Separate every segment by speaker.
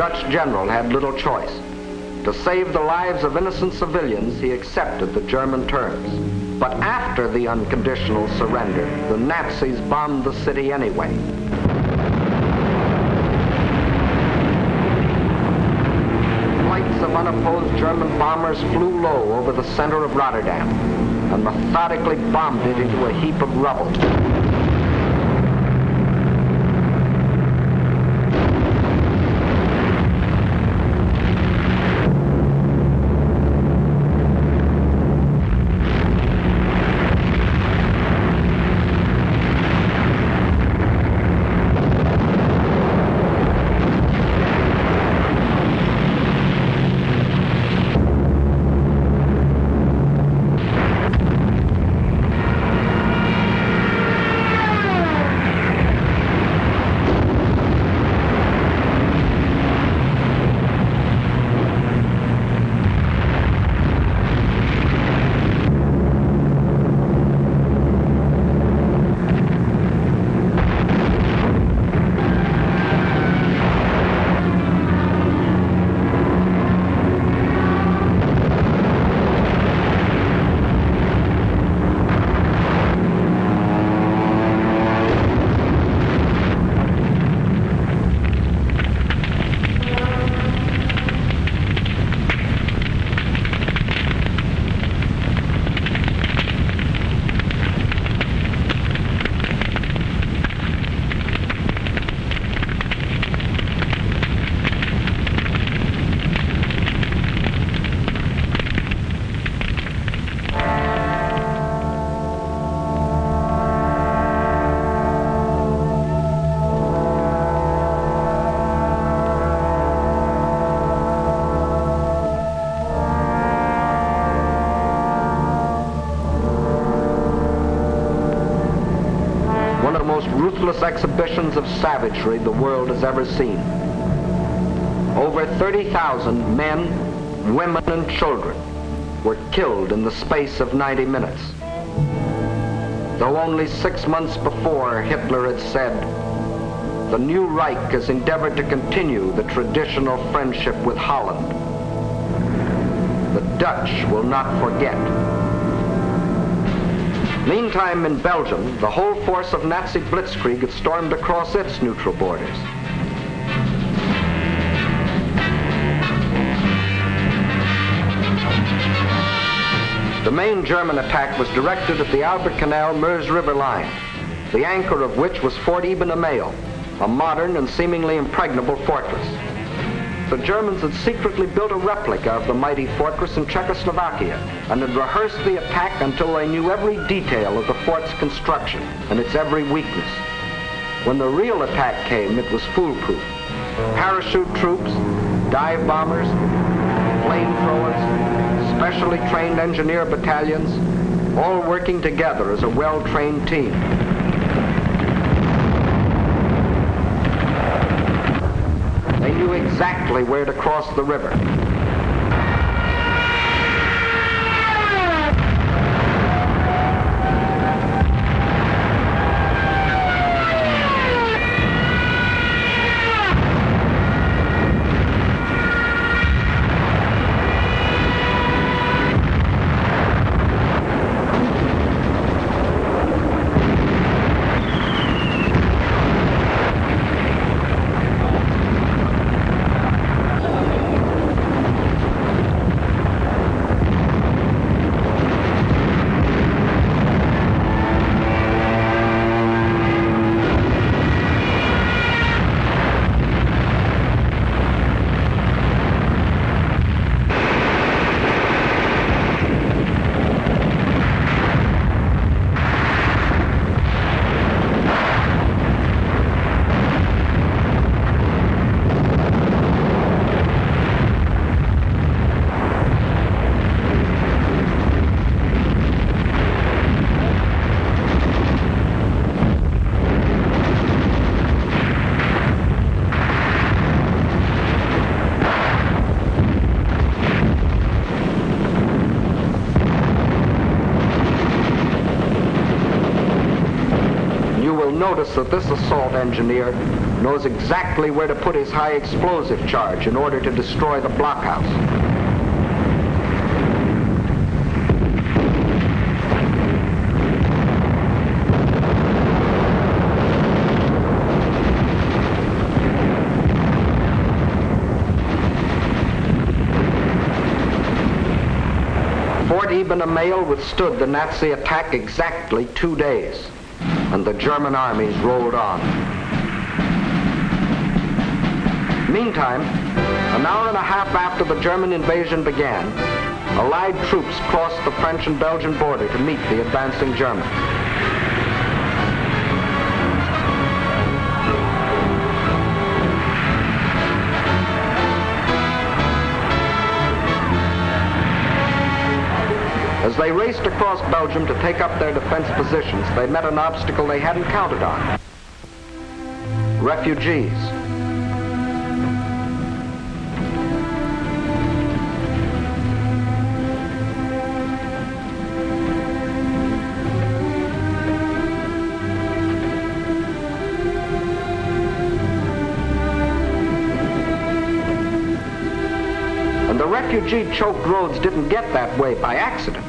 Speaker 1: Dutch general had little choice. To save the lives of innocent civilians, he accepted the German terms. But after the unconditional surrender, the Nazis bombed the city anyway. Flights of unopposed German bombers flew low over the center of Rotterdam and methodically bombed it into a heap of rubble. Ruthless exhibitions of savagery the world has ever seen. Over 30,000 men, women, and children were killed in the space of 90 minutes. Though only 6 months before Hitler had said, "The new Reich has endeavored to continue the traditional friendship with Holland. The Dutch will not forget." Meantime, in Belgium, the whole force of Nazi blitzkrieg had stormed across its neutral borders. The main German attack was directed at the Albert Canal-Meuse River line, the anchor of which was Fort Eben Amel, a modern and seemingly impregnable fortress. The Germans had secretly built a replica of the mighty fortress in Czechoslovakia and had rehearsed the attack until they knew every detail of the fort's construction and its every weakness. When the real attack came, it was foolproof. Parachute troops, dive bombers, flamethrowers, specially trained engineer battalions, all working together as a well-trained team. They knew exactly where to cross the river. notes that this assault engineer knows exactly where to put his high explosive charge in order to destroy the blockhouse. Fort Eben-Emael withstood the Nazi attack exactly 2 days, and the German armies rolled on. Meantime, an hour and a half after the German invasion began, Allied troops crossed the French and Belgian border to meet the advancing Germans. As they raced across Belgium to take up their defense positions, they met an obstacle they hadn't counted on. Refugees. And the refugee-choked roads didn't get that way by accident.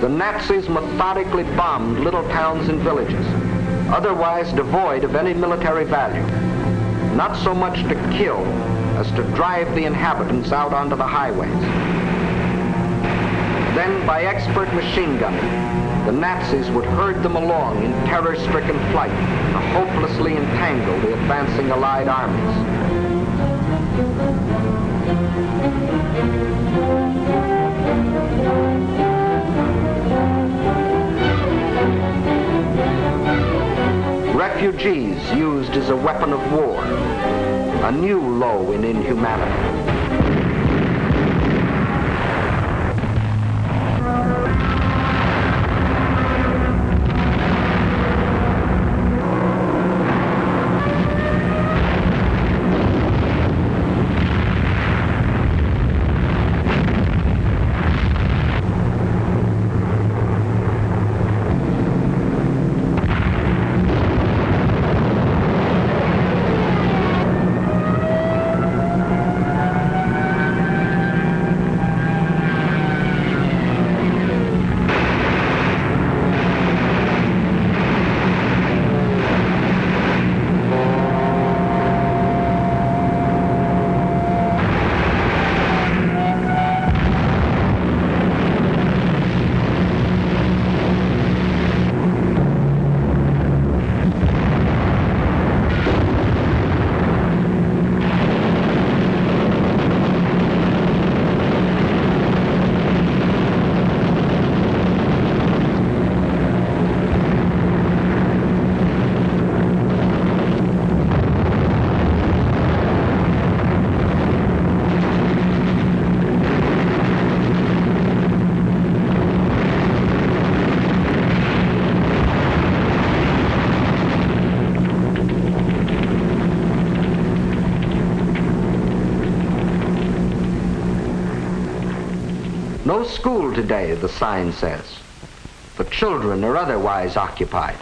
Speaker 1: The Nazis methodically bombed little towns and villages, otherwise devoid of any military value, not so much to kill as to drive the inhabitants out onto the highways. Then, by expert machine gunning, the Nazis would herd them along in terror-stricken flight to hopelessly entangle the advancing Allied armies. Refugees used as a weapon of war, a new low in inhumanity. No school today, the sign says. The children are otherwise occupied.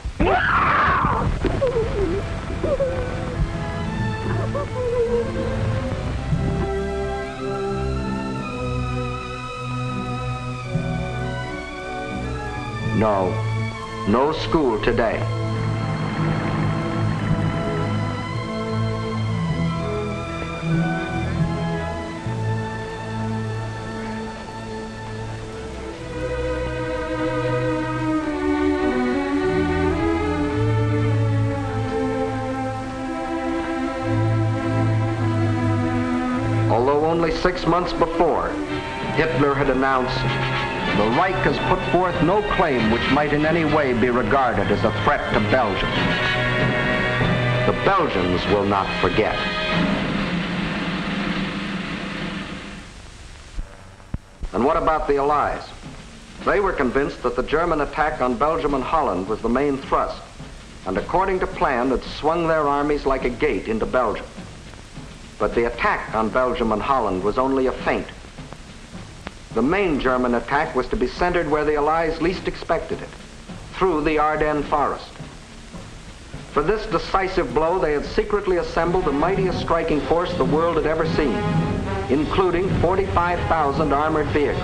Speaker 1: No school today. Although only 6 months before, Hitler had announced, "The Reich has put forth no claim which might in any way be regarded as a threat to Belgium. The Belgians will not forget." And what about the Allies? They were convinced that the German attack on Belgium and Holland was the main thrust, and according to plan had swung their armies like a gate into Belgium. But the attack on Belgium and Holland was only a feint. The main German attack was to be centered where the Allies least expected it, through the Ardennes forest. For this decisive blow, they had secretly assembled the mightiest striking force the world had ever seen, including 45,000 armored vehicles.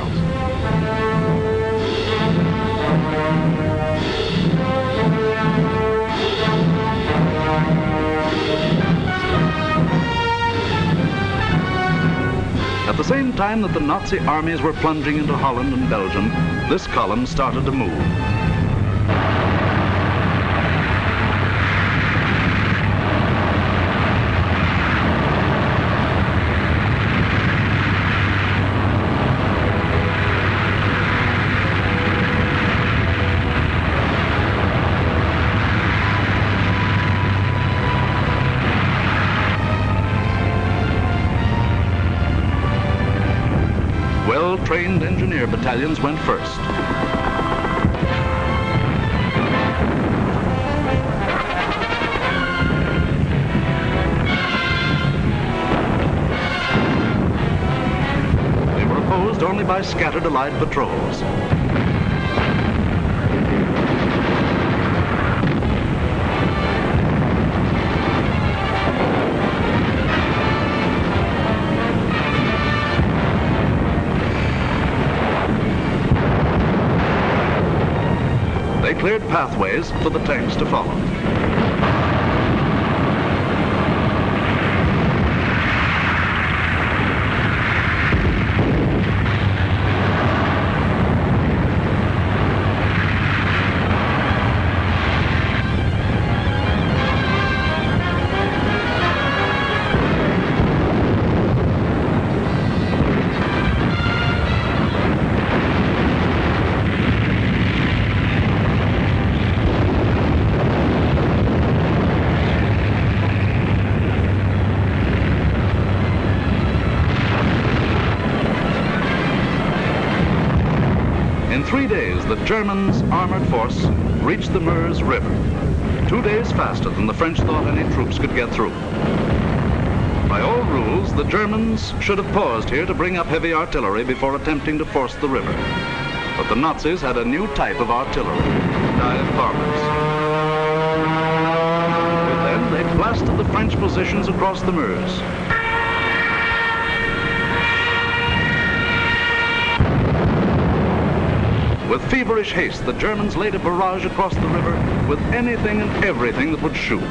Speaker 2: At the same time that the Nazi armies were plunging into Holland and Belgium, this column started to move. Well-trained engineer battalions went first. They were opposed only by scattered Allied patrols. They cleared pathways for the tanks to follow. In 3 days, the Germans' armored force reached the Meuse River, 2 days faster than the French thought any troops could get through. By all rules, the Germans should have paused here to bring up heavy artillery before attempting to force the river. But the Nazis had a new type of artillery, dive bombers. With them, they blasted the French positions across the Meuse. With feverish haste, the Germans laid a barrage across the river with anything and everything that would shoot.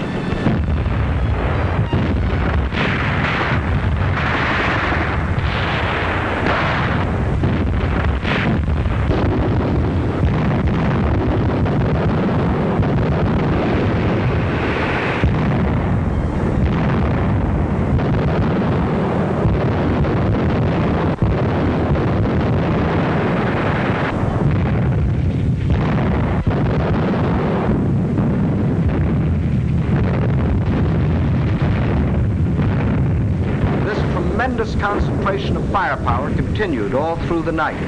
Speaker 1: Tremendous concentration of firepower continued all through the night.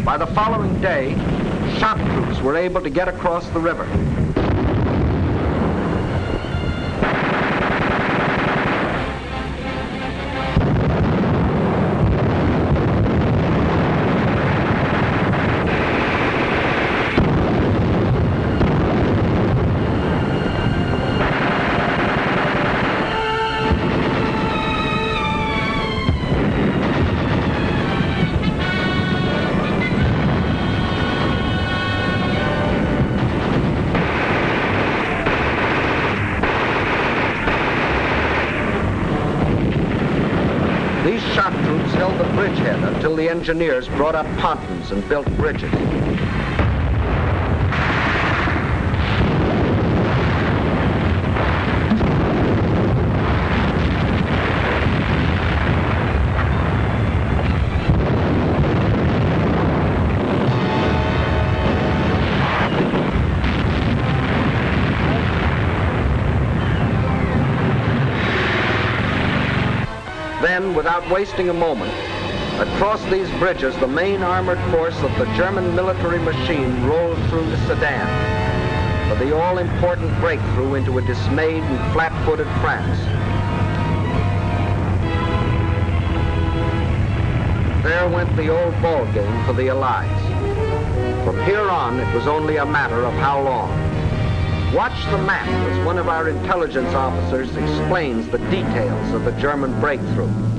Speaker 1: By the following day, shock troops were able to get across the river. These shock troops held the bridgehead until the engineers brought up pontons and built bridges. Then, without wasting a moment, across these bridges, the main armored force of the German military machine rolled through to Sedan. for the all-important breakthrough into a dismayed and flat-footed France. There went the old ball game for the Allies. From here on, it was only a matter of how long. Watch the map as one of our intelligence officers explains the details of the German breakthrough.